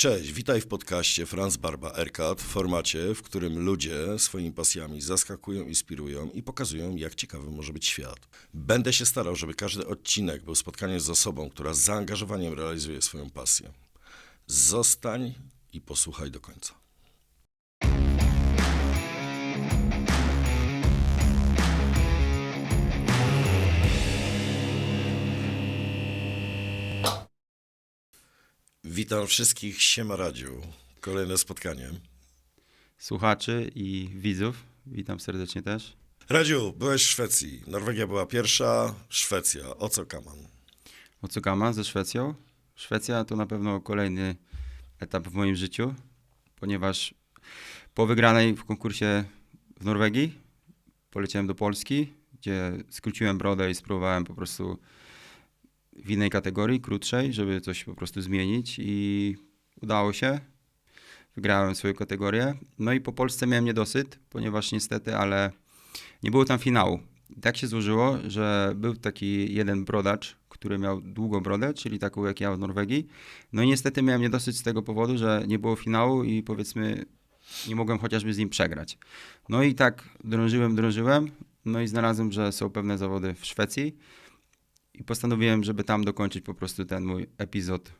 Cześć, witaj w podcaście Franz Barba Erkat, w formacie, w którym ludzie swoimi pasjami zaskakują, inspirują i pokazują, jak ciekawy może być świat. Będę się starał, żeby każdy odcinek był spotkaniem z osobą, która z zaangażowaniem realizuje swoją pasję. Zostań i posłuchaj do końca. Witam wszystkich, siema Radziu. Kolejne spotkanie. Słuchaczy i widzów. Witam serdecznie też. Radziu, byłeś w Szwecji. Norwegia była pierwsza, Szwecja. O co kaman? O co gama ze Szwecją? Szwecja to na pewno kolejny etap w moim życiu, ponieważ po wygranej w konkursie w Norwegii poleciałem do Polski, gdzie skróciłem brodę i spróbowałem po prostu w innej kategorii, krótszej, żeby coś po prostu zmienić i udało się. Wygrałem swoją kategorię. No i po Polsce miałem niedosyt, ponieważ niestety, ale nie było tam finału. I tak się złożyło, że był taki jeden brodacz, który miał długą brodę, czyli taką jak ja w Norwegii. No i niestety miałem niedosyt z tego powodu, że nie było finału i powiedzmy nie mogłem chociażby z nim przegrać. No i tak drążyłem, no i znalazłem, że są pewne zawody w Szwecji i postanowiłem, żeby tam dokończyć po prostu ten mój epizod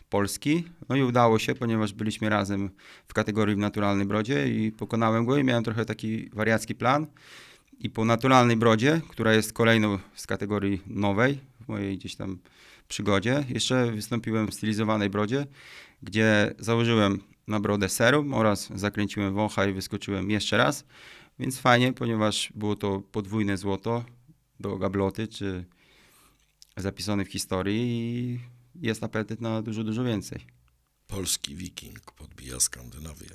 Polski. No i udało się, ponieważ byliśmy razem w kategorii w naturalnej brodzie i pokonałem go i miałem trochę taki wariacki plan. I po naturalnej brodzie, która jest kolejną z kategorii nowej w mojej gdzieś tam przygodzie, jeszcze wystąpiłem w stylizowanej brodzie, gdzie założyłem na brodę serum oraz zakręciłem wącha i wyskoczyłem jeszcze raz. Więc fajnie, ponieważ było to podwójne złoto do gabloty, czy zapisane w historii i jest apetyt na dużo więcej. Polski wiking podbija Skandynawię.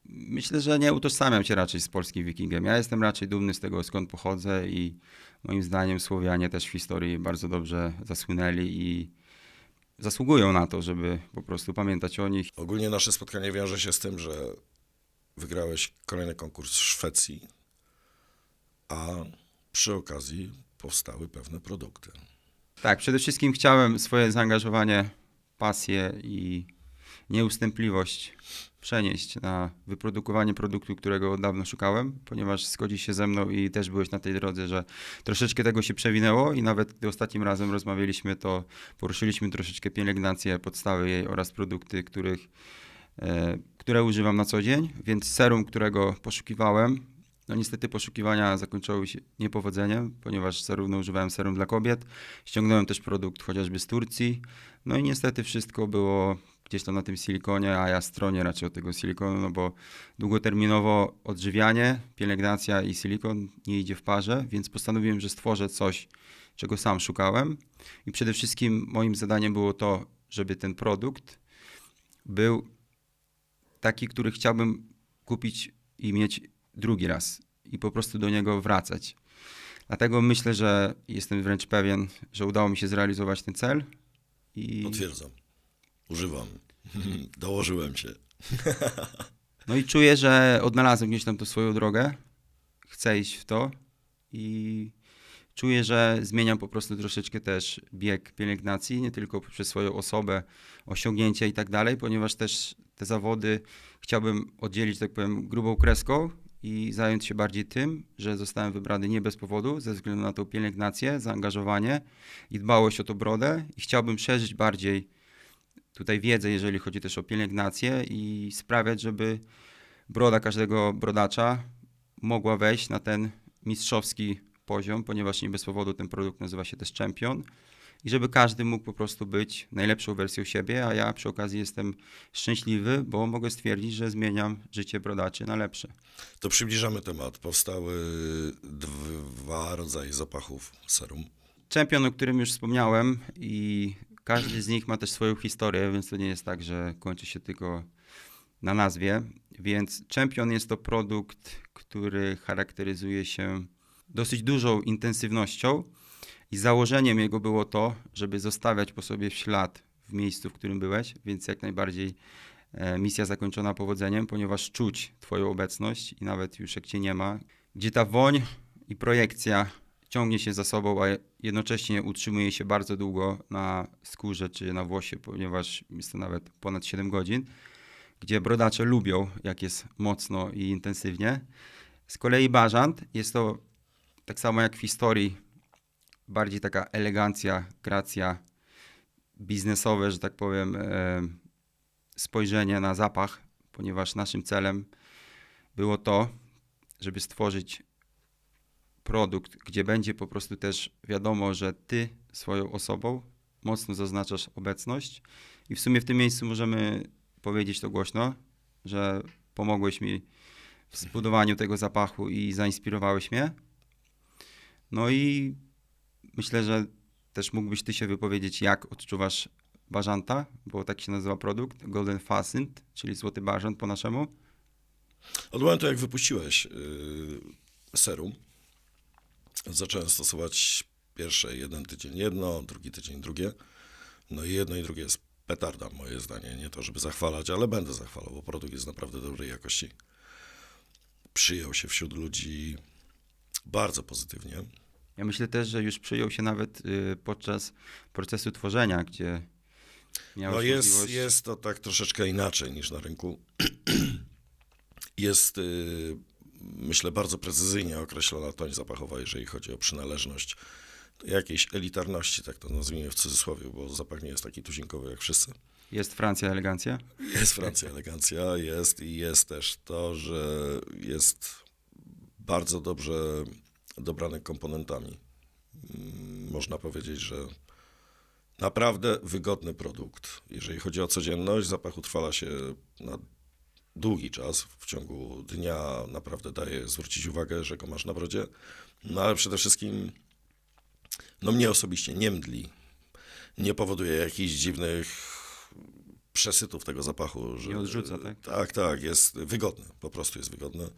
Myślę, że nie utożsamiam się raczej z polskim wikingiem. Ja jestem raczej dumny z tego, skąd pochodzę i moim zdaniem Słowianie też w historii bardzo dobrze zasłynęli i zasługują na to, żeby po prostu pamiętać o nich. Ogólnie nasze spotkanie wiąże się z tym, że wygrałeś kolejny konkurs w Szwecji, a przy okazji powstały pewne produkty. Tak, przede wszystkim chciałem swoje zaangażowanie, pasję i nieustępliwość przenieść na wyprodukowanie produktu, którego od dawna szukałem, ponieważ zgodzisz się ze mną i też byłeś na tej drodze, że troszeczkę tego się przewinęło i nawet gdy ostatnim razem rozmawialiśmy, to poruszyliśmy troszeczkę pielęgnację, podstawy jej oraz produkty, które używam na co dzień, więc serum, którego poszukiwałem, no niestety poszukiwania zakończyły się niepowodzeniem, ponieważ zarówno używałem serum dla kobiet, ściągnąłem też produkt chociażby z Turcji, no i niestety wszystko było gdzieś tam na tym silikonie, a ja stronię raczej od tego silikonu, no bo długoterminowo odżywianie, pielęgnacja i silikon nie idzie w parze, więc postanowiłem, że stworzę coś, czego sam szukałem i przede wszystkim moim zadaniem było to, żeby ten produkt był taki, który chciałbym kupić i mieć drugi raz i po prostu do niego wracać. Dlatego myślę, że jestem wręcz pewien, że udało mi się zrealizować ten cel. Potwierdzam. Używam. Dołożyłem się. No i czuję, że odnalazłem gdzieś tam tą swoją drogę. Chcę iść w to i czuję, że zmieniam po prostu troszeczkę też bieg pielęgnacji, nie tylko przez swoją osobę, osiągnięcia i tak dalej, ponieważ też te zawody chciałbym oddzielić, tak powiem, grubą kreską i zająć się bardziej tym, że zostałem wybrany nie bez powodu, ze względu na tą pielęgnację, zaangażowanie i dbałość o tą brodę i chciałbym szerzyć bardziej tutaj wiedzę, jeżeli chodzi też o pielęgnację i sprawiać, żeby broda każdego brodacza mogła wejść na ten mistrzowski poziom, ponieważ nie bez powodu ten produkt nazywa się też Champion i żeby każdy mógł po prostu być najlepszą wersją siebie, a ja przy okazji jestem szczęśliwy, bo mogę stwierdzić, że zmieniam życie brodaczy na lepsze. To przybliżamy temat. Powstały dwa rodzaje zapachów serum. Champion, o którym już wspomniałem i każdy z nich ma też swoją historię, więc to nie jest tak, że kończy się tylko na nazwie. Więc Champion jest to produkt, który charakteryzuje się dosyć dużą intensywnością i założeniem jego było to, żeby zostawiać po sobie ślad w miejscu, w którym byłeś, więc jak najbardziej misja zakończona powodzeniem, ponieważ czuć twoją obecność i nawet już jak cię nie ma, gdzie ta woń i projekcja ciągnie się za sobą, a jednocześnie utrzymuje się bardzo długo na skórze czy na włosie, ponieważ jest to nawet ponad 7 godzin, gdzie brodacze lubią, jak jest mocno i intensywnie. Z kolei bażant jest to tak samo jak w historii, bardziej taka elegancja, gracja, biznesowe, że tak powiem, spojrzenie na zapach, ponieważ naszym celem było to, żeby stworzyć produkt, gdzie będzie po prostu też wiadomo, że ty swoją osobą mocno zaznaczasz obecność i w sumie w tym miejscu możemy powiedzieć to głośno, że pomogłeś mi w zbudowaniu tego zapachu i zainspirowałeś mnie. No i myślę, że też mógłbyś ty się wypowiedzieć, jak odczuwasz bażanta, bo tak się nazywa produkt, Golden Pheasant, czyli złoty bażant po naszemu. Od momentu, jak wypuściłeś serum, zacząłem stosować pierwsze jeden tydzień jedno, drugi tydzień drugie. No i jedno i drugie jest petarda, moje zdanie. Nie to, żeby zachwalać, ale będę zachwalał, bo produkt jest naprawdę dobrej jakości. Przyjął się wśród ludzi bardzo pozytywnie. Ja myślę też, że już przyjął się nawet podczas procesu tworzenia, gdzie miałeś No możliwość... jest to tak troszeczkę inaczej niż na rynku. Jest, myślę, bardzo precyzyjnie określona toń zapachowa, jeżeli chodzi o przynależność do jakiejś elitarności, tak to nazwijmy w cudzysłowie, bo zapach nie jest taki tuzinkowy jak wszyscy. Jest Francja elegancja? Jest Francja elegancja, jest też to, że jest bardzo dobrze dobrany komponentami. Można powiedzieć, że naprawdę wygodny produkt. Jeżeli chodzi o codzienność, zapach utrwala się na długi czas. W ciągu dnia naprawdę daje zwrócić uwagę, że go masz na brodzie. No ale przede wszystkim, no mnie osobiście nie mdli. Nie powoduje jakichś dziwnych przesytów tego zapachu. Że, Nie odrzuca, tak? Tak, jest wygodny. Po prostu jest wygodny.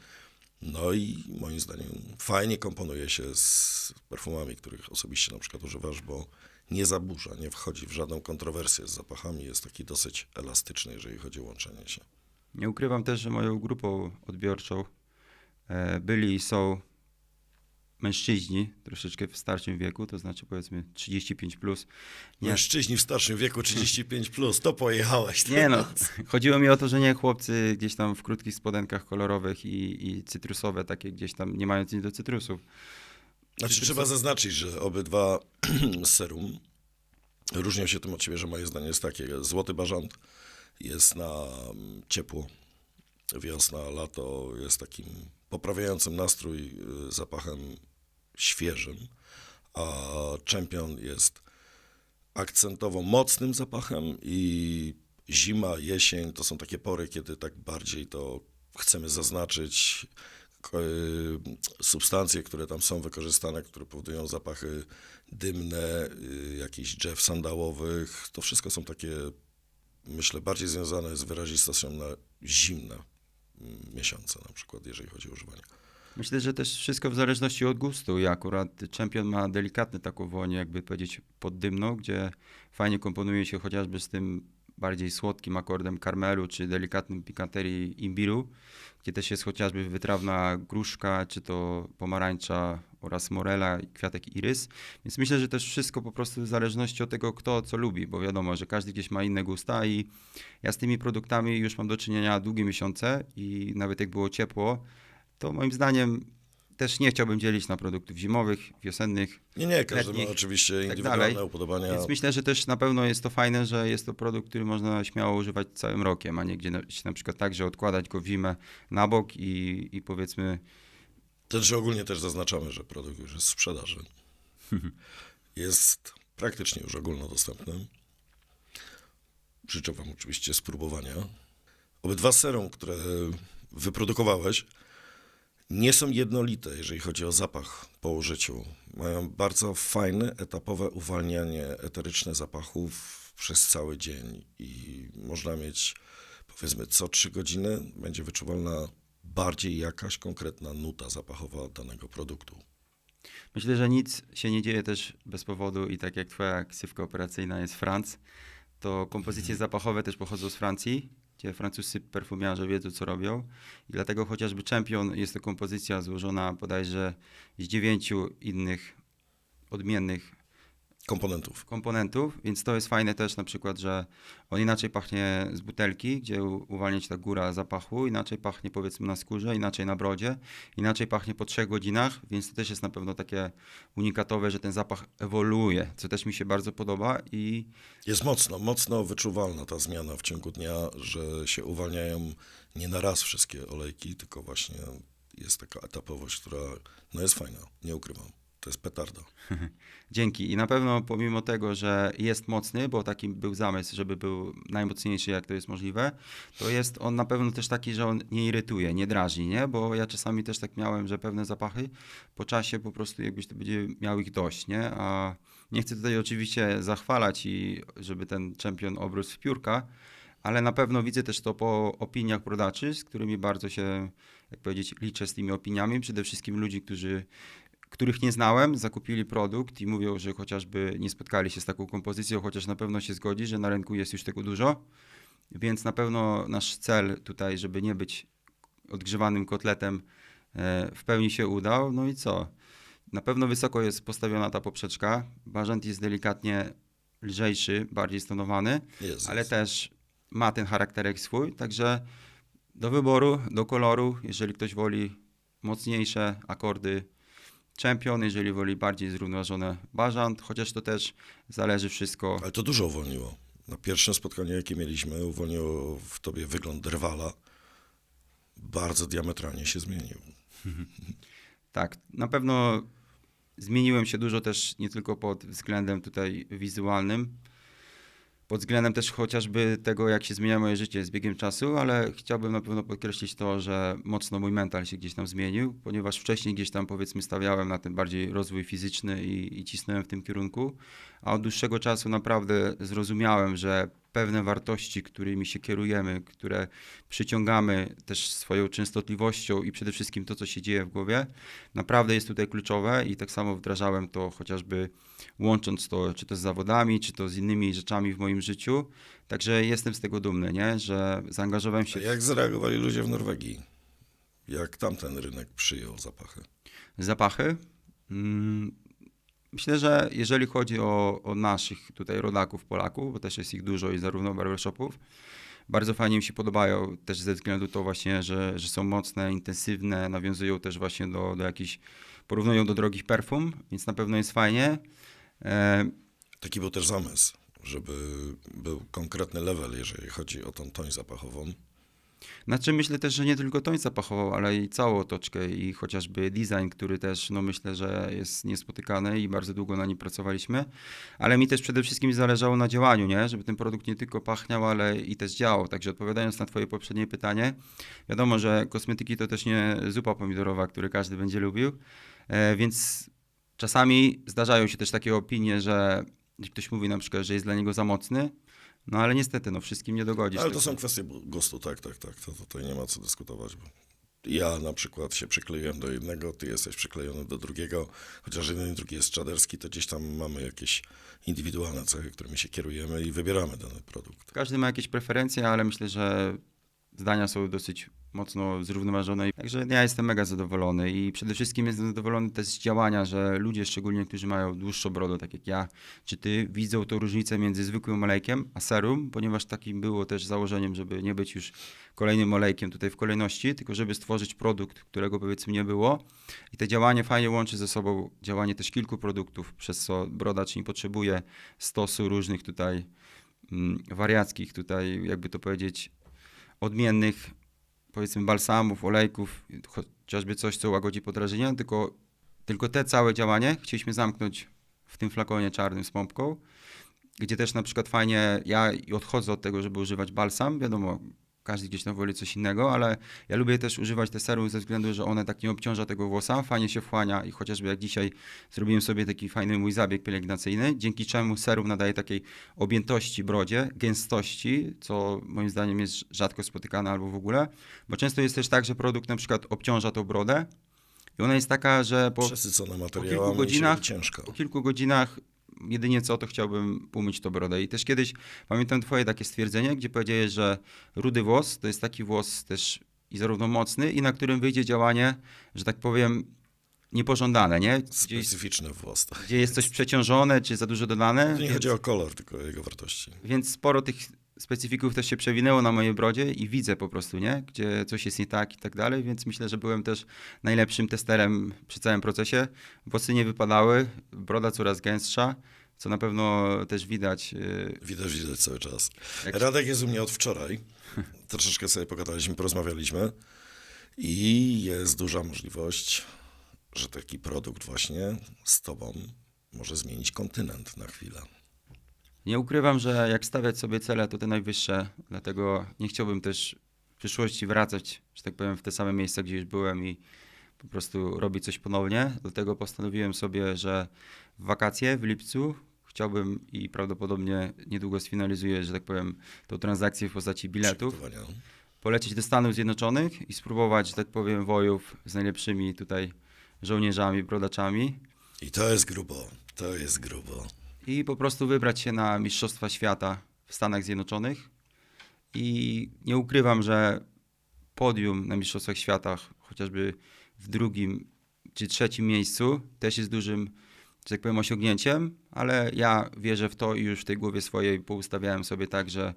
No i moim zdaniem fajnie komponuje się z perfumami, których osobiście na przykład używasz, bo nie zaburza, nie wchodzi w żadną kontrowersję z zapachami, jest taki dosyć elastyczny, jeżeli chodzi o łączenie się. Nie ukrywam też, że moją grupą odbiorczą byli i są mężczyźni troszeczkę w starszym wieku, to znaczy powiedzmy 35+. Plus. Mężczyźni w starszym wieku 35+, to pojechałeś. Nie no, chodziło mi o to, że nie chłopcy gdzieś tam w krótkich spodenkach kolorowych i cytrusowe, takie gdzieś tam nie mając nic do cytrusów. Znaczy trzeba zaznaczyć, że obydwa serum różnią się tym od siebie, że moje zdanie jest takie. Złoty bażant jest na ciepło, wiosna, lato jest takim poprawiającym nastrój zapachem świeżym, a Champion jest akcentowo mocnym zapachem i zima, jesień to są takie pory, kiedy tak bardziej to chcemy zaznaczyć substancje, które tam są wykorzystane, które powodują zapachy dymne, jakichś drzew sandałowych. To wszystko są takie, myślę, bardziej związane z wyrazistością na zimne miesiące, na przykład, jeżeli chodzi o używanie. Myślę, że też wszystko w zależności od gustu. Ja akurat Champion ma delikatny taką wonię, jakby powiedzieć, poddymną, gdzie fajnie komponuje się chociażby z tym bardziej słodkim akordem karmelu, czy delikatnym pikanterii imbiru, gdzie też jest chociażby wytrawna gruszka, czy to pomarańcza oraz morela i kwiatek irys. Więc myślę, że też wszystko po prostu w zależności od tego, kto co lubi, bo wiadomo, że każdy gdzieś ma inne gusta i ja z tymi produktami już mam do czynienia długie miesiące i nawet jak było ciepło, to moim zdaniem też nie chciałbym dzielić na produktów zimowych, wiosennych. Nie, każdy letnich, ma oczywiście tak indywidualne dalej. upodobania. Więc myślę, że też na pewno jest to fajne, że jest to produkt, który można śmiało używać całym rokiem, a nie gdzie na przykład tak, że odkładać go w zimę na bok i powiedzmy... Znaczy ogólnie też zaznaczamy, że produkt już jest w sprzedaży. Jest praktycznie już ogólnodostępny. Życzę wam oczywiście spróbowania. Obydwa serum, które wyprodukowałeś, nie są jednolite, jeżeli chodzi o zapach po użyciu. Mają bardzo fajne, etapowe uwalnianie eteryczne zapachów przez cały dzień i można mieć, powiedzmy, co 3 godziny będzie wyczuwalna bardziej jakaś konkretna nuta zapachowa danego produktu. Myślę, że nic się nie dzieje też bez powodu i tak jak twoja ksywka operacyjna jest Franc, to kompozycje zapachowe też pochodzą z Francji, gdzie francuscy perfumiarze wiedzą, co robią. I dlatego chociażby Champion jest to kompozycja złożona bodajże z 9 innych odmiennych komponentów. więc to jest fajne też na przykład, że on inaczej pachnie z butelki, gdzie uwalnia ci ta góra zapachu, inaczej pachnie powiedzmy na skórze, inaczej na brodzie, inaczej pachnie po 3 godzinach, więc to też jest na pewno takie unikatowe, że ten zapach ewoluuje, co też mi się bardzo podoba i Jest mocno wyczuwalna ta zmiana w ciągu dnia, że się uwalniają nie na raz wszystkie olejki, tylko właśnie jest taka etapowość, która jest fajna, nie ukrywam. To jest petarda. dzięki. I na pewno pomimo tego, że jest mocny, bo taki był zamysł, żeby był najmocniejszy, jak to jest możliwe, to jest on na pewno też taki, że on nie irytuje, nie drażni, nie? Bo ja czasami też tak miałem, że pewne zapachy po czasie po prostu jakbyś to będzie miał ich dość, nie? A nie chcę tutaj oczywiście zachwalać i żeby ten czempion obrósł w piórka, ale na pewno widzę też to po opiniach brodaczy, z którymi bardzo się, jak powiedzieć, liczę z tymi opiniami. Przede wszystkim ludzi, których nie znałem, zakupili produkt i mówią, że chociażby nie spotkali się z taką kompozycją, chociaż na pewno się zgodzi, że na rynku jest już tego dużo. Więc na pewno nasz cel tutaj, żeby nie być odgrzewanym kotletem, w pełni się udał. No i co? Na pewno wysoko jest postawiona ta poprzeczka. Bażant jest delikatnie lżejszy, bardziej stonowany, ale też ma ten charakterek swój, także do wyboru, do koloru, jeżeli ktoś woli mocniejsze akordy, Champion, jeżeli woli bardziej zrównoważone Bażant, chociaż to też zależy wszystko. Ale to dużo uwolniło. Na pierwszym spotkaniu, jakie mieliśmy, uwolniło w tobie wygląd drwala. Bardzo diametralnie się zmienił. Tak, na pewno zmieniłem się dużo też nie tylko pod względem tutaj wizualnym, pod względem też chociażby tego, jak się zmienia moje życie z biegiem czasu, ale chciałbym na pewno podkreślić to, że mocno mój mental się gdzieś tam zmienił, ponieważ wcześniej gdzieś tam powiedzmy stawiałem na ten bardziej rozwój fizyczny i cisnąłem w tym kierunku, a od dłuższego czasu naprawdę zrozumiałem, że pewne wartości, którymi się kierujemy, które przyciągamy też swoją częstotliwością i przede wszystkim to, co się dzieje w głowie, naprawdę jest tutaj kluczowe i tak samo wdrażałem to chociażby łącząc to, czy to z zawodami, czy to z innymi rzeczami w moim życiu. Także jestem z tego dumny, nie? Że zaangażowałem się. A jak zareagowali ludzie w Norwegii? Jak tamten rynek przyjął zapachy? Zapachy? Myślę, że jeżeli chodzi o naszych tutaj rodaków, Polaków, bo też jest ich dużo i zarówno barbershopów, bardzo fajnie mi się podobają też ze względu to właśnie, że są mocne, intensywne, nawiązują też właśnie do jakichś, porównują do drogich perfum, więc na pewno jest fajnie. Taki był też zamysł, żeby był konkretny level, jeżeli chodzi o tą toń zapachową. Znaczy myślę też, że nie tylko toń zapachował, ale i całą otoczkę i chociażby design, który też no myślę, że jest niespotykany i bardzo długo na nim pracowaliśmy, ale mi też przede wszystkim zależało na działaniu, nie? Żeby ten produkt nie tylko pachniał, ale i też działał. Także odpowiadając na twoje poprzednie pytanie, wiadomo, że kosmetyki to też nie zupa pomidorowa, który każdy będzie lubił, więc czasami zdarzają się też takie opinie, że ktoś mówi na przykład, że jest dla niego za mocny, no ale niestety, no wszystkim nie dogodzisz. Ale to są kwestie gustu, tak. To tutaj nie ma co dyskutować. Bo ja na przykład się przykleiłem do jednego, ty jesteś przyklejony do drugiego, chociaż jeden i drugi jest czaderski, to gdzieś tam mamy jakieś indywidualne cechy, którymi się kierujemy i wybieramy dany produkt. Każdy ma jakieś preferencje, ale myślę, że zdania są dosyć mocno zrównoważone. Także ja jestem mega zadowolony i przede wszystkim jestem zadowolony też z działania, że ludzie, szczególnie którzy mają dłuższą brodę, tak jak ja, czy ty, widzą tą różnicę między zwykłym olejkiem a serum, ponieważ takim było też założeniem, żeby nie być już kolejnym olejkiem tutaj w kolejności, tylko żeby stworzyć produkt, którego powiedzmy nie było. I to działanie fajnie łączy ze sobą działanie też kilku produktów, przez co brodacz nie potrzebuje stosu różnych tutaj wariackich, tutaj jakby to powiedzieć, odmiennych, powiedzmy, balsamów, olejków, chociażby coś, co łagodzi podrażnienia, tylko te całe działanie chcieliśmy zamknąć w tym flakonie czarnym z pompką, gdzie też na przykład fajnie, ja odchodzę od tego, żeby używać balsam, wiadomo, każdy gdzieś tam woli coś innego, ale ja lubię też używać te serum ze względu, że one tak nie obciąża tego włosa, fajnie się wchłania i chociażby jak dzisiaj zrobiłem sobie taki fajny mój zabieg pielęgnacyjny, dzięki czemu serum nadaje takiej objętości brodzie, gęstości, co moim zdaniem jest rzadko spotykane albo w ogóle, bo często jest też tak, że produkt na przykład obciąża tą brodę i ona jest taka, że przesycona materiałami ciężko. Po kilku godzinach jedynie co, to chciałbym umyć tą brodę. I też kiedyś pamiętam twoje takie stwierdzenie, gdzie powiedziałeś, że rudy włos to jest taki włos też i zarówno mocny, i na którym wyjdzie działanie, że tak powiem, niepożądane, nie? Specyficzny włos. Tak. Gdzie jest coś przeciążone, czy za dużo dodane. To nie chodzi o kolor, tylko o jego wartości. Więc sporo tych specyfików też się przewinęło na mojej brodzie i widzę po prostu, nie? Gdzie coś jest nie tak i tak dalej, więc myślę, że byłem też najlepszym testerem przy całym procesie. Włosy nie wypadały, broda coraz gęstsza, co na pewno też widać. Widać cały czas. Jak- Radek jest u mnie od wczoraj. Troszeczkę sobie pogadaliśmy, porozmawialiśmy i jest duża możliwość, że taki produkt właśnie z tobą może zmienić kontynent na chwilę. Nie ukrywam, że jak stawiać sobie cele, to te najwyższe, dlatego nie chciałbym też w przyszłości wracać, że tak powiem, w te same miejsca, gdzie już byłem i po prostu robić coś ponownie. Dlatego postanowiłem sobie, że w wakacje w lipcu chciałbym i prawdopodobnie niedługo sfinalizuję, że tak powiem, tą transakcję w postaci biletów, Przygotowania. polecieć do Stanów Zjednoczonych i spróbować, że tak powiem, wojów z najlepszymi tutaj żołnierzami, brodaczami. I to jest grubo, to jest grubo. I po prostu wybrać się na Mistrzostwa Świata w Stanach Zjednoczonych. I nie ukrywam, że podium na Mistrzostwach Świata, chociażby w drugim czy trzecim miejscu, też jest dużym, że tak powiem, osiągnięciem, ale ja wierzę w to i już w tej głowie swojej poustawiałem sobie tak, że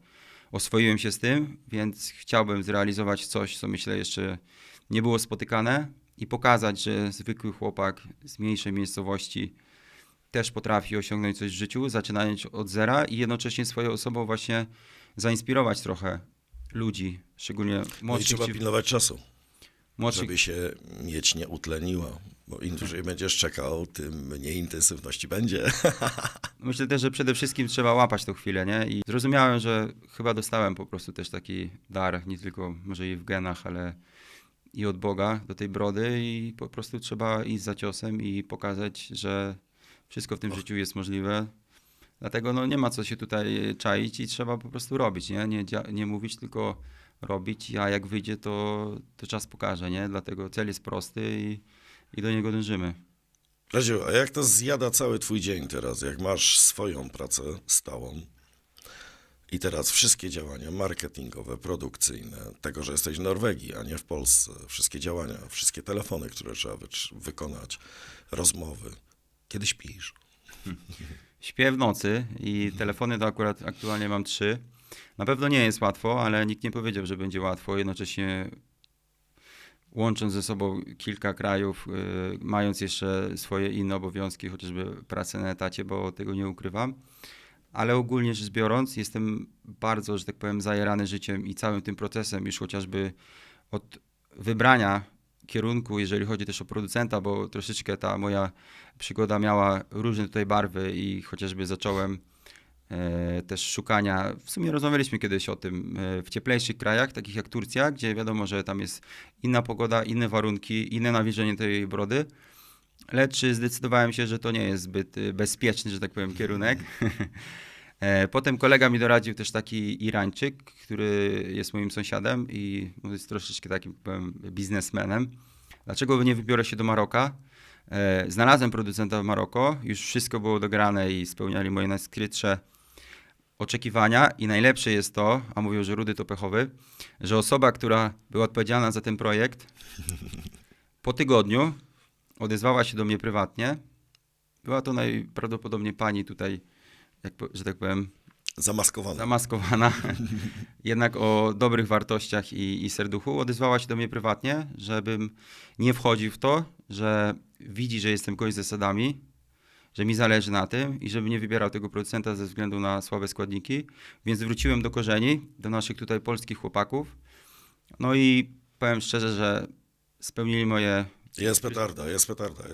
oswoiłem się z tym, więc chciałbym zrealizować coś, co myślę jeszcze nie było spotykane i pokazać, że zwykły chłopak z mniejszej miejscowości też potrafi osiągnąć coś w życiu, zaczynając od zera i jednocześnie swoją osobą właśnie zainspirować trochę ludzi, szczególnie No i młodszych. trzeba pilnować czasu, młodszych. żeby się miedź nie utleniła, bo im dłużej będziesz czekał, tym mniej intensywności będzie. Myślę też, że przede wszystkim trzeba łapać tą chwilę, nie? I zrozumiałem, że chyba dostałem po prostu też taki dar, nie tylko może i w genach, ale i od Boga do tej brody i po prostu trzeba iść za ciosem i pokazać, że wszystko w tym życiu jest możliwe. Dlatego no, nie ma co się tutaj czaić i trzeba po prostu robić, nie? Nie mówić, tylko robić, a jak wyjdzie, to czas pokaże, nie? Dlatego cel jest prosty i do niego dążymy. Radziu, a jak to zjada cały twój dzień teraz, jak masz swoją pracę stałą i teraz wszystkie działania marketingowe, produkcyjne, tego, że jesteś w Norwegii, a nie w Polsce, wszystkie działania, wszystkie telefony, które trzeba wykonać, rozmowy. Kiedy śpisz? Śpię w nocy i telefony to akurat aktualnie mam 3. Na pewno nie jest łatwo, ale nikt nie powiedział, że będzie łatwo. Jednocześnie łącząc ze sobą kilka krajów, mając jeszcze swoje inne obowiązki, chociażby pracę na etacie, bo tego nie ukrywam. Ale ogólnie rzecz biorąc, jestem bardzo, że tak powiem, zajarany życiem i całym tym procesem, już chociażby od wybrania kierunku, jeżeli chodzi też o producenta, bo troszeczkę ta moja przygoda miała różne tutaj barwy i chociażby zacząłem też szukania, w sumie rozmawialiśmy kiedyś o tym, w cieplejszych krajach, takich jak Turcja, gdzie wiadomo, że tam jest inna pogoda, inne warunki, inne nawilżenie tej brody, lecz zdecydowałem się, że to nie jest zbyt bezpieczny, że tak powiem, kierunek. Potem kolega mi doradził też taki Irańczyk, który jest moim sąsiadem i jest troszeczkę takim, powiem, biznesmenem. Dlaczego nie wybiorę się do Maroka? Znalazłem producenta w Maroko, już wszystko było dograne i spełniali moje najskrytsze oczekiwania i najlepsze jest to, a mówią, że Rudy to pechowy, że osoba, która była odpowiedzialna za ten projekt, po tygodniu odezwała się do mnie prywatnie. Była to najprawdopodobniej pani tutaj, że tak powiem, zamaskowana, jednak o dobrych wartościach i serduchu. Odezwała się do mnie prywatnie, żebym nie wchodził w to, że widzi, że jestem gość z zasadami, że mi zależy na tym i żeby nie wybierał tego producenta ze względu na słabe składniki. Więc wróciłem do korzeni, do naszych tutaj polskich chłopaków. No i powiem szczerze, że spełnili moje... Jest petarda, jest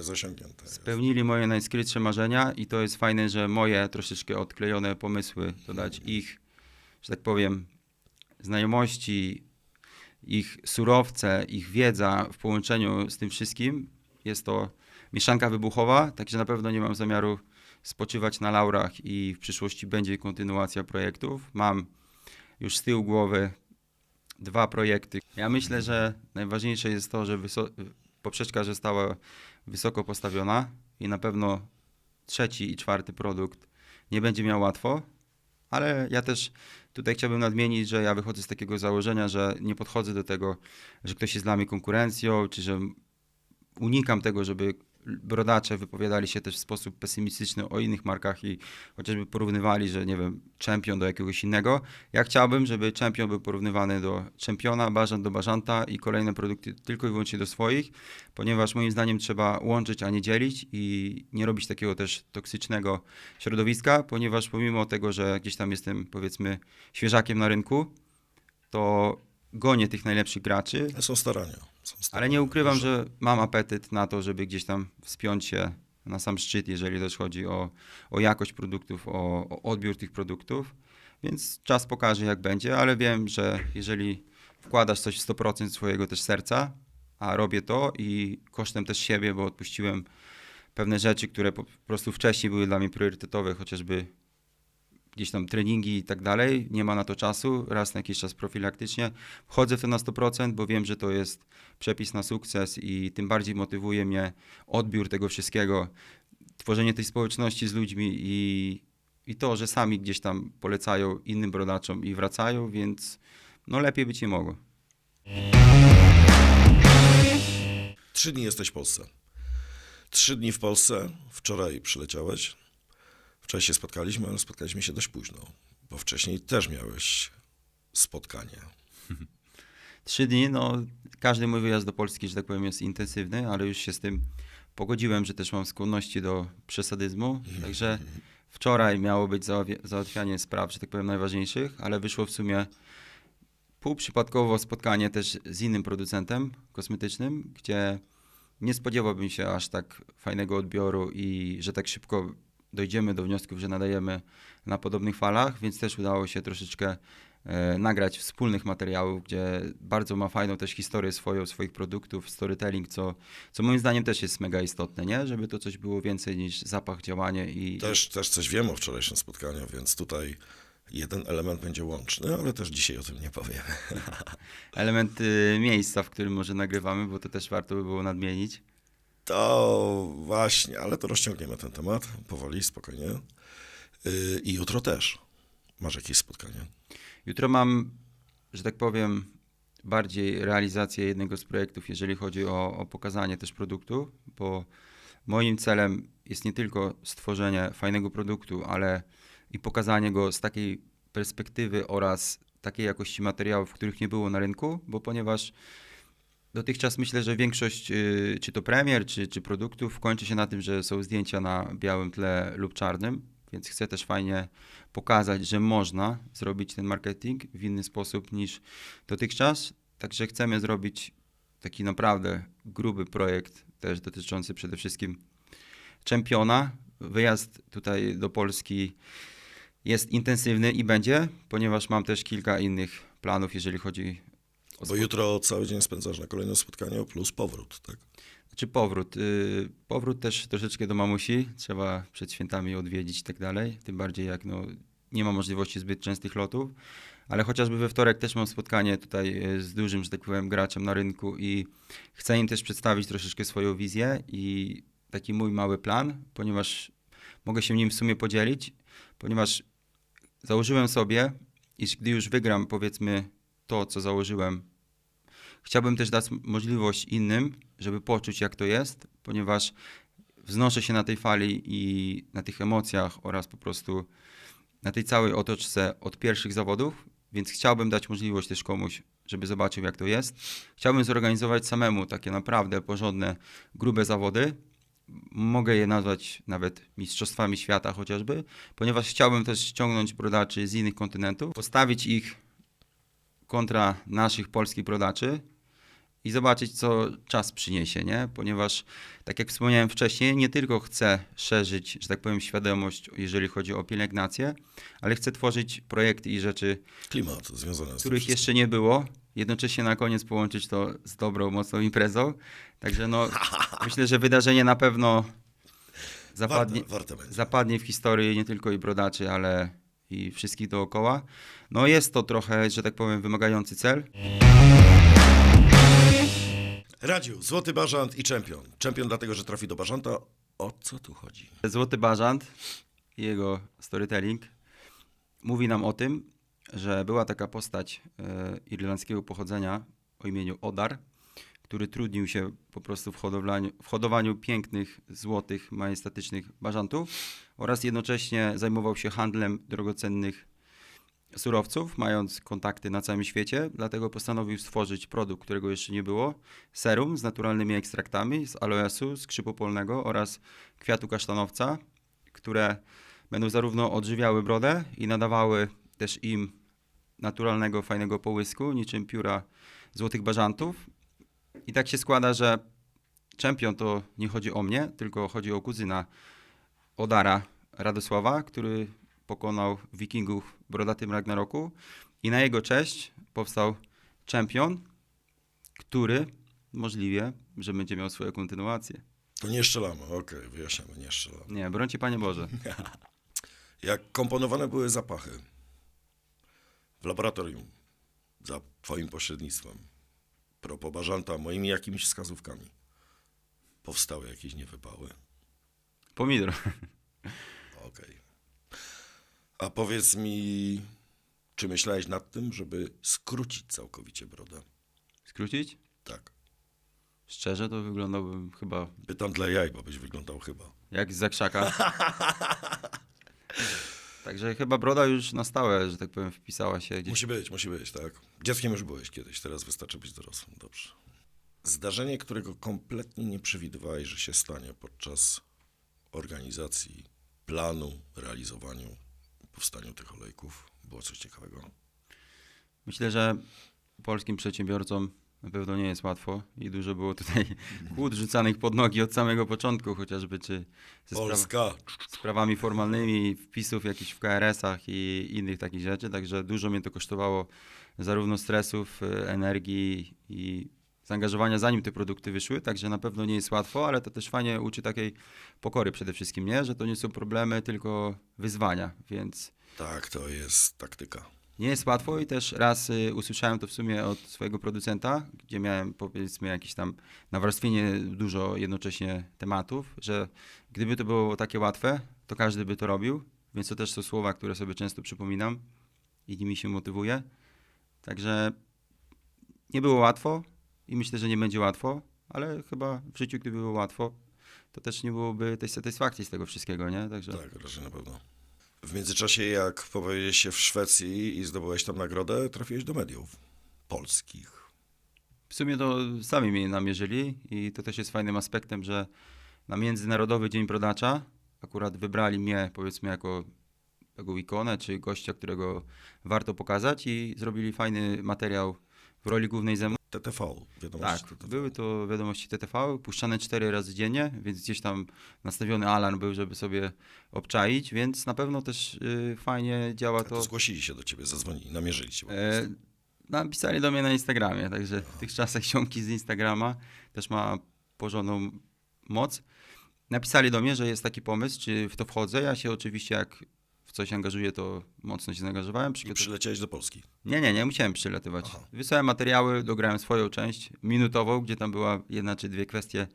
osiągnięte. Spełnili moje najskrytsze marzenia i to jest fajne, że moje troszeczkę odklejone pomysły, dodać ich, że tak powiem, znajomości, ich surowce, ich wiedza w połączeniu z tym wszystkim. Jest to mieszanka wybuchowa, także na pewno nie mam zamiaru spoczywać na laurach i w przyszłości będzie kontynuacja projektów. Mam już z tyłu głowy 2 projekty. Ja myślę, że najważniejsze jest to, że poprzeczka została wysoko postawiona i na pewno 3. i 4. produkt nie będzie miał łatwo, ale ja też tutaj chciałbym nadmienić, że ja wychodzę z takiego założenia, że nie podchodzę do tego, że ktoś jest dla mnie konkurencją, czy że unikam tego, żeby brodacze wypowiadali się też w sposób pesymistyczny o innych markach i chociażby porównywali, że nie wiem, Champion do jakiegoś innego. Ja chciałbym, żeby Champion był porównywany do Championa, Bażant do Bażanta i kolejne produkty tylko i wyłącznie do swoich, ponieważ moim zdaniem trzeba łączyć, a nie dzielić i nie robić takiego też toksycznego środowiska, ponieważ pomimo tego, że gdzieś tam jestem, powiedzmy, świeżakiem na rynku, to gonię tych najlepszych graczy, Są starania. ale nie ukrywam, że mam apetyt na to, żeby gdzieś tam wspiąć się na sam szczyt, jeżeli też chodzi o jakość produktów, o odbiór tych produktów. Więc czas pokaże, jak będzie, ale wiem, że jeżeli wkładasz coś w 100% swojego też serca, a robię to i kosztem też siebie, bo odpuściłem pewne rzeczy, które po prostu wcześniej były dla mnie priorytetowe, chociażby gdzieś tam treningi i tak dalej, nie ma na to czasu, raz na jakiś czas profilaktycznie. Wchodzę w to na 100%, bo wiem, że to jest przepis na sukces i tym bardziej motywuje mnie odbiór tego wszystkiego, tworzenie tej społeczności z ludźmi i to, że sami gdzieś tam polecają innym brodaczom i wracają, więc no lepiej być nie mogło. 3 dni jesteś w Polsce. 3 dni w Polsce. Wczoraj przyleciałeś. Wczoraj się spotkaliśmy, ale spotkaliśmy się dość późno, bo wcześniej też miałeś spotkanie. 3 dni, no każdy mój wyjazd do Polski, że tak powiem, jest intensywny, ale już się z tym pogodziłem, że też mam skłonności do przesadyzmu, także wczoraj miało być załatwianie spraw, że tak powiem, najważniejszych, ale wyszło w sumie półprzypadkowo spotkanie też z innym producentem kosmetycznym, gdzie nie spodziewałbym się aż tak fajnego odbioru i że tak szybko dojdziemy do wniosków, że nadajemy na podobnych falach, więc też udało się troszeczkę nagrać wspólnych materiałów, gdzie bardzo ma fajną też historię swoich produktów, storytelling, co moim zdaniem też jest mega istotne, nie? Żeby to coś było więcej niż zapach, działanie i... Też coś wiem o wczorajszym spotkaniu, więc tutaj jeden element będzie łączny, ale też dzisiaj o tym nie powiem. Element miejsca, w którym może nagrywamy, bo to też warto by było nadmienić. To właśnie, ale to rozciągniemy ten temat powoli, spokojnie. I jutro też. Masz jakieś spotkanie? Jutro mam, że tak powiem, bardziej realizację jednego z projektów, jeżeli chodzi o pokazanie też produktu, bo moim celem jest nie tylko stworzenie fajnego produktu, ale i pokazanie go z takiej perspektywy oraz takiej jakości materiałów, których nie było na rynku, bo ponieważ dotychczas myślę, że większość czy to premier, czy produktów kończy się na tym, że są zdjęcia na białym tle lub czarnym, więc chcę też fajnie pokazać, że można zrobić ten marketing w inny sposób niż dotychczas. Także chcemy zrobić taki naprawdę gruby projekt, też dotyczący przede wszystkim Championa. Wyjazd tutaj do Polski jest intensywny i będzie, ponieważ mam też kilka innych planów, jeżeli chodzi o Bo jutro cały dzień spędzasz na kolejnym spotkaniu plus powrót, tak? Znaczy powrót. Powrót też troszeczkę do mamusi. Trzeba przed świętami odwiedzić i tak dalej. Tym bardziej jak no, nie ma możliwości zbyt częstych lotów. Ale chociażby we wtorek też mam spotkanie tutaj z dużym, że tak powiem, graczem na rynku i chcę im też przedstawić troszeczkę swoją wizję i taki mój mały plan, ponieważ mogę się nim w sumie podzielić, ponieważ założyłem sobie, iż gdy już wygram, powiedzmy, to, co założyłem, chciałbym też dać możliwość innym, żeby poczuć, jak to jest, ponieważ wznoszę się na tej fali i na tych emocjach oraz po prostu na tej całej otoczce od pierwszych zawodów, więc chciałbym dać możliwość też komuś, żeby zobaczył, jak to jest. Chciałbym zorganizować samemu takie naprawdę porządne, grube zawody. Mogę je nazwać nawet mistrzostwami świata chociażby, ponieważ chciałbym też ściągnąć brodaczy z innych kontynentów, postawić ich kontra naszych polskich brodaczy i zobaczyć, co czas przyniesie, nie? Ponieważ, tak jak wspomniałem wcześniej, nie tylko chcę szerzyć, że tak powiem, świadomość, jeżeli chodzi o pielęgnację, ale chcę tworzyć projekty i rzeczy, Klimat związany z których tym jeszcze nie było, jednocześnie na koniec połączyć to z dobrą, mocną imprezą. Także no, myślę, że wydarzenie na pewno warte będzie. zapadnie w historii nie tylko i brodaczy, ale i wszystkich dookoła. No jest to trochę, że tak powiem, wymagający cel. Radziu, Złoty Bażant i Champion. Champion dlatego, że trafi do Bażanta. O co tu chodzi? Złoty Bażant i jego storytelling mówi nam o tym, że była taka postać irlandzkiego pochodzenia o imieniu Odar, który trudnił się po prostu w hodowaniu pięknych, złotych, majestatycznych bażantów oraz jednocześnie zajmował się handlem drogocennych surowców, mając kontakty na całym świecie, dlatego postanowił stworzyć produkt, którego jeszcze nie było, serum z naturalnymi ekstraktami z aloesu, skrzypu polnego oraz kwiatu kasztanowca, które będą zarówno odżywiały brodę i nadawały też im naturalnego, fajnego połysku, niczym pióra złotych bażantów. I tak się składa, że czempion to nie chodzi o mnie, tylko chodzi o kuzyna Odara Radosława, który pokonał Wikingów w brodatym Ragnaroku i na jego cześć powstał czempion, który możliwie, że będzie miał swoją kontynuację. To nie strzelamy, okej, wyjaśniamy, nie strzelamy. Nie, broń ci Panie Boże. Jak komponowane były zapachy w laboratorium za twoim pośrednictwem, propos bażanta, moimi jakimiś wskazówkami, powstały jakieś niewypały? Pomidor. Okej. A powiedz mi, czy myślałeś nad tym, żeby skrócić całkowicie brodę? Skrócić? Tak. Szczerze to wyglądałbym chyba Pytam dla jaj, bo byś wyglądał chyba. jak z zakrzaka. Także chyba broda już na stałe, że tak powiem, wpisała się gdzieś. Musi być, tak? Dzieckiem już byłeś kiedyś, teraz wystarczy być dorosłym. Dobrze. Zdarzenie, którego kompletnie nie przewidywałeś, że się stanie podczas organizacji, planu, realizowaniu, powstaniu tych olejków, było coś ciekawego? Myślę, że polskim przedsiębiorcom na pewno nie jest łatwo i dużo było tutaj kłód rzucanych pod nogi od samego początku, chociażby czy ze Polska! sprawami formalnymi, wpisów jakichś w KRS-ach i innych takich rzeczy, także dużo mnie to kosztowało zarówno stresów, energii i zaangażowania, zanim te produkty wyszły, także na pewno nie jest łatwo, ale to też fajnie uczy takiej pokory przede wszystkim, nie? Że to nie są problemy, tylko wyzwania, więc Tak, to jest taktyka. nie jest łatwo i też raz usłyszałem to w sumie od swojego producenta, gdzie miałem powiedzmy jakieś tam nawarstwienie dużo jednocześnie tematów, że gdyby to było takie łatwe, to każdy by to robił, więc to też są słowa, które sobie często przypominam i nimi się motywuję. Także nie było łatwo i myślę, że nie będzie łatwo, ale chyba w życiu, gdyby było łatwo, to też nie byłoby tej satysfakcji z tego wszystkiego, nie? Także Tak, raczej na pewno. W międzyczasie, jak pojawiłeś się w Szwecji i zdobyłeś tam nagrodę, trafiłeś do mediów polskich. w sumie to sami mnie namierzyli i to też jest fajnym aspektem, że na Międzynarodowy Dzień Brodacza akurat wybrali mnie powiedzmy jako taką ikonę czy gościa, którego warto pokazać i zrobili fajny materiał w roli głównej ze mną. TTV, wiadomości Tak, TTV. były to wiadomości TTV, puszczane 4 razy dziennie, więc gdzieś tam nastawiony alarm był, żeby sobie obczaić, więc na pewno też fajnie działa To to. zgłosili się do ciebie, zadzwonili, namierzyli cię. Napisali do mnie na Instagramie, także w tych czasach ziomki z Instagrama też ma porządną moc. Napisali do mnie, że jest taki pomysł, czy w to wchodzę. Ja się oczywiście jak w coś angażuję, to mocno się zaangażowałem. I przyleciałeś do Polski. Nie musiałem przylatywać. Aha. Wysłałem materiały, dograłem swoją część minutową, gdzie tam była jedna czy dwie kwestie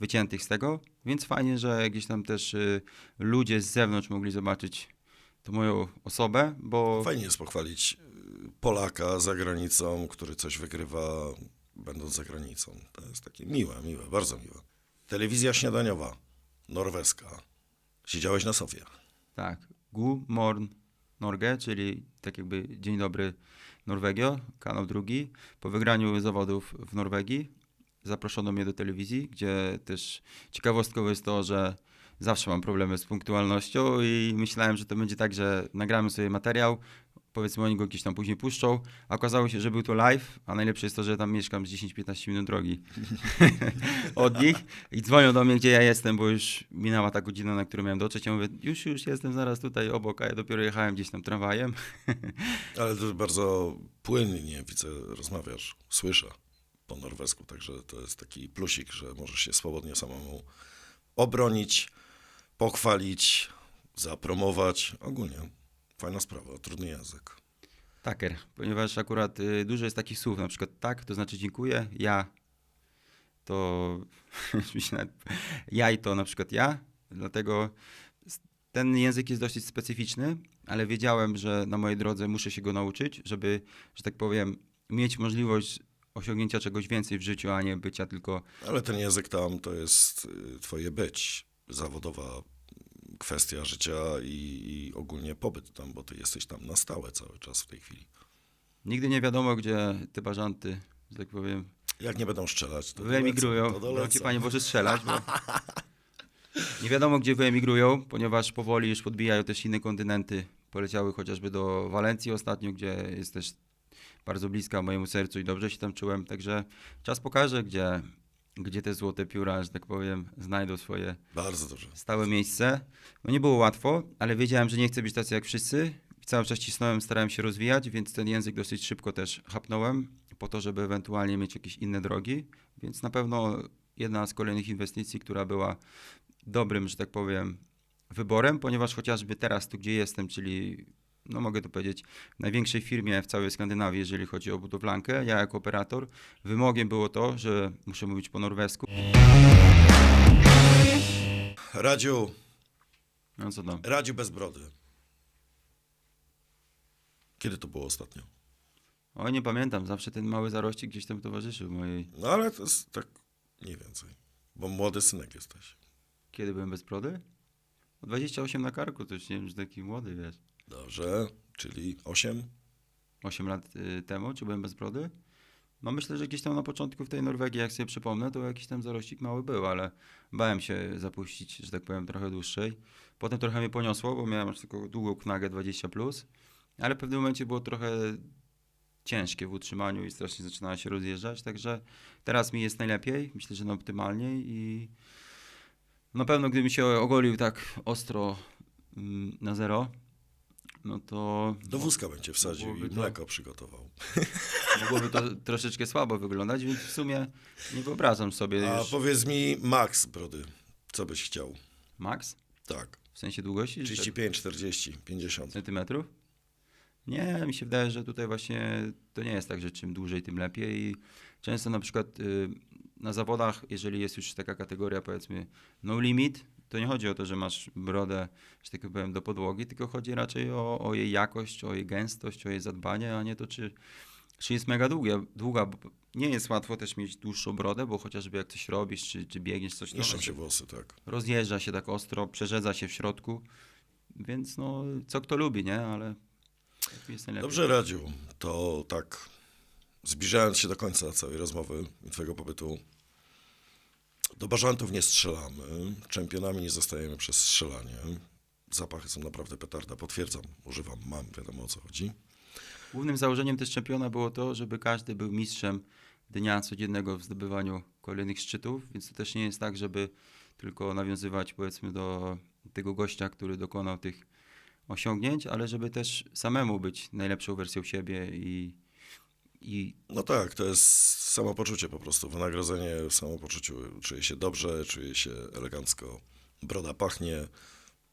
wyciętych z tego, więc fajnie, że gdzieś tam też ludzie z zewnątrz mogli zobaczyć tą moją osobę, bo Fajnie jest pochwalić Polaka za granicą, który coś wygrywa, będąc za granicą. To jest takie miłe, bardzo miłe. Telewizja śniadaniowa, norweska. Siedziałeś na sofie. tak, God Morgen Norge, czyli tak jakby Dzień Dobry Norwegio, kanał drugi. Po wygraniu zawodów w Norwegii zaproszono mnie do telewizji, gdzie też ciekawostką jest to, że zawsze mam problemy z punktualnością i myślałem, że to będzie tak, że nagramy sobie materiał, powiedzmy oni go gdzieś tam później puszczą, a okazało się, że był to live, a najlepsze jest to, że tam mieszkam z 10-15 minut drogi od nich i dzwonią do mnie, gdzie ja jestem, bo już minęła ta godzina, na którą miałem dotrzeć. Ja mówię, już jestem zaraz tutaj obok, a ja dopiero jechałem gdzieś tam tramwajem. Ale to bardzo płynnie, widzę, rozmawiasz, słyszę po norwesku, także to jest taki plusik, że możesz się swobodnie samemu obronić, pochwalić, zapromować. Ogólnie fajna sprawa, trudny język. Taker, ponieważ akurat dużo jest takich słów, na przykład tak, to znaczy dziękuję, ja, to ja i to na przykład ja, dlatego ten język jest dosyć specyficzny, ale wiedziałem, że na mojej drodze muszę się go nauczyć, żeby, że tak powiem, mieć możliwość osiągnięcia czegoś więcej w życiu, a nie bycia tylko... Ale ten język tam to jest twoje być, zawodowa kwestia życia i ogólnie pobyt tam, bo ty jesteś tam na stałe cały czas w tej chwili. Nigdy nie wiadomo, gdzie te bażanty, że tak powiem, Jak nie będą strzelać, to wyemigrują. dolecą, to Broń ci, dolecą. Panie Boże, strzelać, bo nie wiadomo, gdzie wyemigrują, ponieważ powoli już podbijają też inne kontynenty. Poleciały chociażby do Walencji ostatnio, gdzie jest też bardzo bliska mojemu sercu i dobrze się tam czułem. Także czas pokaże, gdzie te złote pióra, że tak powiem, znajdą swoje Bardzo dobrze. stałe miejsce. No nie było łatwo, ale wiedziałem, że nie chcę być tacy jak wszyscy. I cały czas cisnąłem, starałem się rozwijać, więc ten język dosyć szybko też chapnąłem, po to, żeby ewentualnie mieć jakieś inne drogi. Więc na pewno jedna z kolejnych inwestycji, która była dobrym, że tak powiem, wyborem, ponieważ chociażby teraz tu, gdzie jestem, czyli, no mogę to powiedzieć, w największej firmie w całej Skandynawii, jeżeli chodzi o budowlankę, ja jako operator, wymogiem było to, że muszę mówić po norwesku. Radziu, No co tam? Radziu bez brody. Kiedy to było ostatnio? Oj, nie pamiętam, zawsze ten mały zarościk gdzieś tam towarzyszył mojej... No ale to jest tak mniej więcej, bo młody synek jesteś. Kiedy byłem bez brody? O 28 na karku, to już nie wiem, że taki młody, wiesz. Dobrze, czyli 8? 8 lat temu, czy byłem bez brody? No myślę, że gdzieś tam na początku w tej Norwegii, jak sobie przypomnę, to jakiś tam zarościk mały był, ale bałem się zapuścić, że tak powiem, trochę dłuższej. Potem trochę mnie poniosło, bo miałem aż taką długą knagę 20+, ale w pewnym momencie było trochę ciężkie w utrzymaniu i strasznie zaczynała się rozjeżdżać, także teraz mi jest najlepiej, myślę, że optymalniej i na pewno gdybym się ogolił tak ostro na zero, no to Do wózka będzie wsadził Mogłoby i to- mleko przygotował. mogłoby to troszeczkę słabo wyglądać, więc w sumie nie wyobrażam sobie A już. powiedz mi, Max brody, co byś chciał? Max? Tak, W sensie długości? czy 35, 40, 50. centymetrów? Nie, mi się wydaje, że tutaj właśnie to nie jest tak, że czym dłużej, tym lepiej. I często na przykład na zawodach, jeżeli jest już taka kategoria, powiedzmy, no limit, to nie chodzi o to, że masz brodę, że tak powiem, do podłogi, tylko chodzi raczej o jej jakość, o jej gęstość, o jej zadbanie, a nie to, czy jest mega długa, bo nie jest łatwo też mieć dłuższą brodę, bo chociażby jak coś robisz, czy biegniesz, coś, to Niszczą ona się włosy, tak. rozjeżdża się tak ostro, przerzedza się w środku, więc no, co kto lubi, nie? Ale tak jest najlepiej. Dobrze, Radziu, to tak zbliżając się do końca całej rozmowy i twojego pobytu, do bażantów nie strzelamy, czempionami nie zostajemy przez strzelanie. Zapachy są naprawdę petarda, potwierdzam, używam, mam, wiadomo o co chodzi. Głównym założeniem też czempiona było to, żeby każdy był mistrzem dnia codziennego w zdobywaniu kolejnych szczytów, więc to też nie jest tak, żeby tylko nawiązywać powiedzmy do tego gościa, który dokonał tych osiągnięć, ale żeby też samemu być najlepszą wersją siebie i No tak, to jest samopoczucie po prostu, wynagrodzenie w samopoczuciu. Czuję się dobrze, czuję się elegancko, broda pachnie,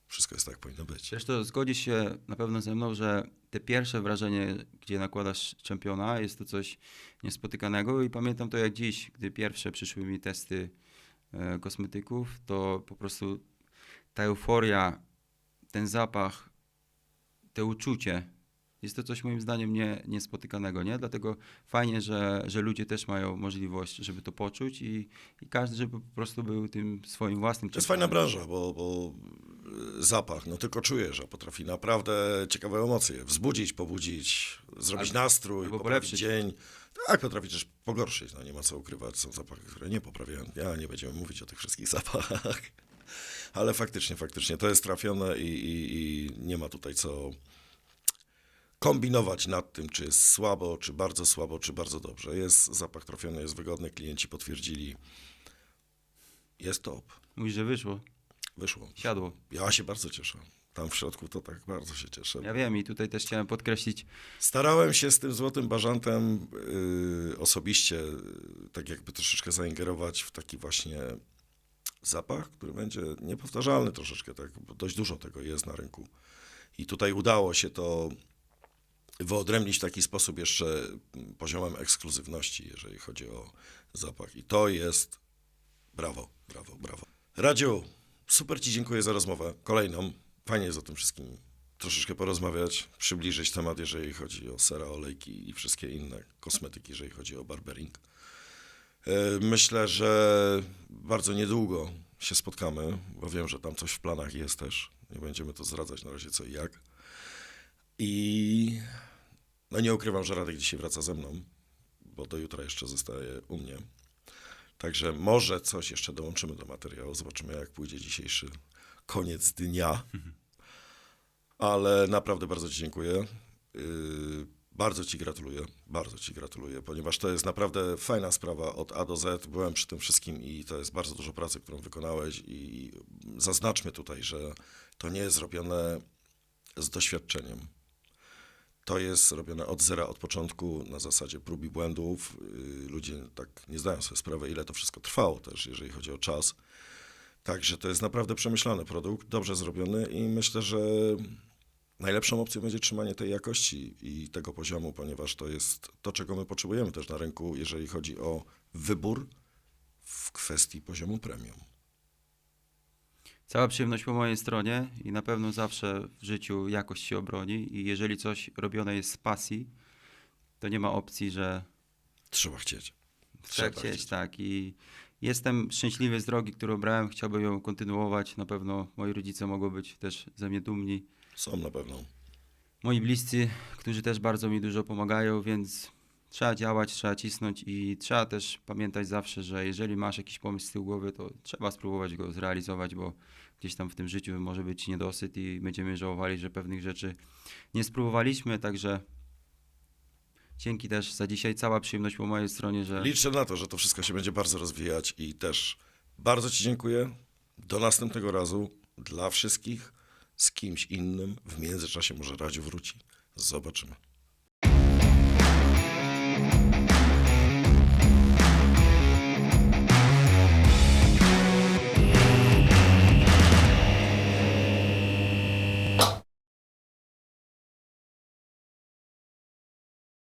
wszystko jest tak powinno być. zresztą zgodzisz się na pewno ze mną, że te pierwsze wrażenie, gdzie nakładasz czempiona, jest to coś niespotykanego i pamiętam to jak dziś, gdy pierwsze przyszły mi testy kosmetyków, to po prostu ta euforia, ten zapach, to uczucie, jest to coś moim zdaniem niespotykanego, nie? Dlatego fajnie, że ludzie też mają możliwość, żeby to poczuć i każdy, żeby po prostu był tym swoim własnym To jest czempionem. fajna branża, bo zapach, no tylko czujesz, a potrafi naprawdę ciekawe emocje wzbudzić, pobudzić, zrobić nastrój, albo poprawić polepszyć. dzień. Tak, potrafi też pogorszyć, no nie ma co ukrywać, są zapachy, które nie poprawiają dnia, nie będziemy mówić o tych wszystkich zapachach. Ale faktycznie to jest trafione i nie ma tutaj co kombinować nad tym, czy jest słabo, czy bardzo dobrze. Jest zapach trafiony, jest wygodny, klienci potwierdzili. Jest top. Mówisz, że wyszło, Wyszło. siadło. Ja się bardzo cieszę. Tam w środku to tak bardzo się cieszę. Ja wiem i tutaj też chciałem podkreślić, Starałem się z tym złotym bażantem osobiście tak jakby troszeczkę zaingerować w taki właśnie zapach, który będzie niepowtarzalny troszeczkę, tak, bo dość dużo tego jest na rynku. I tutaj udało się to wyodrębnić w taki sposób jeszcze poziomem ekskluzywności, jeżeli chodzi o zapach. I to jest brawo, brawo, brawo. Radziu, super Ci dziękuję za rozmowę kolejną. Fajnie jest o tym wszystkim troszeczkę porozmawiać, przybliżyć temat, jeżeli chodzi o sera, olejki i wszystkie inne kosmetyki, jeżeli chodzi o barbering. Myślę, że bardzo niedługo się spotkamy, bo wiem, że tam coś w planach jest też. Nie będziemy to zdradzać na razie co i jak. I no nie ukrywam, że Radek dzisiaj wraca ze mną, bo do jutra jeszcze zostaje u mnie. Także może coś jeszcze dołączymy do materiału. Zobaczymy, jak pójdzie dzisiejszy koniec dnia. Ale naprawdę bardzo Ci dziękuję. Bardzo Ci gratuluję, ponieważ to jest naprawdę fajna sprawa od A do Z. Byłem przy tym wszystkim i to jest bardzo dużo pracy, którą wykonałeś i zaznaczmy tutaj, że to nie jest robione z doświadczeniem. To jest robione od zera, od początku, na zasadzie prób i błędów. Ludzie tak nie zdają sobie sprawy, ile to wszystko trwało też, jeżeli chodzi o czas. Także to jest naprawdę przemyślany produkt, dobrze zrobiony i myślę, że najlepszą opcją będzie trzymanie tej jakości i tego poziomu, ponieważ to jest to, czego my potrzebujemy też na rynku, jeżeli chodzi o wybór w kwestii poziomu premium. Cała przyjemność po mojej stronie i na pewno zawsze w życiu jakość się obroni i jeżeli coś robione jest z pasji, to nie ma opcji, że Trzeba chcieć. trzeba chcieć, tak. I jestem szczęśliwy z drogi, którą brałem, chciałbym ją kontynuować. Na pewno moi rodzice mogą być też ze mnie dumni. Są na pewno. Moi bliscy, którzy też bardzo mi dużo pomagają, więc trzeba działać, trzeba cisnąć i trzeba też pamiętać zawsze, że jeżeli masz jakiś pomysł z tyłu głowy, to trzeba spróbować go zrealizować, bo gdzieś tam w tym życiu może być niedosyt i będziemy żałowali, że pewnych rzeczy nie spróbowaliśmy, także dzięki też za dzisiaj. Cała przyjemność po mojej stronie, że Liczę na to, że to wszystko się będzie bardzo rozwijać i też bardzo Ci dziękuję. Do następnego razu dla wszystkich, z kimś innym. W międzyczasie może Radziu wróci. Zobaczymy.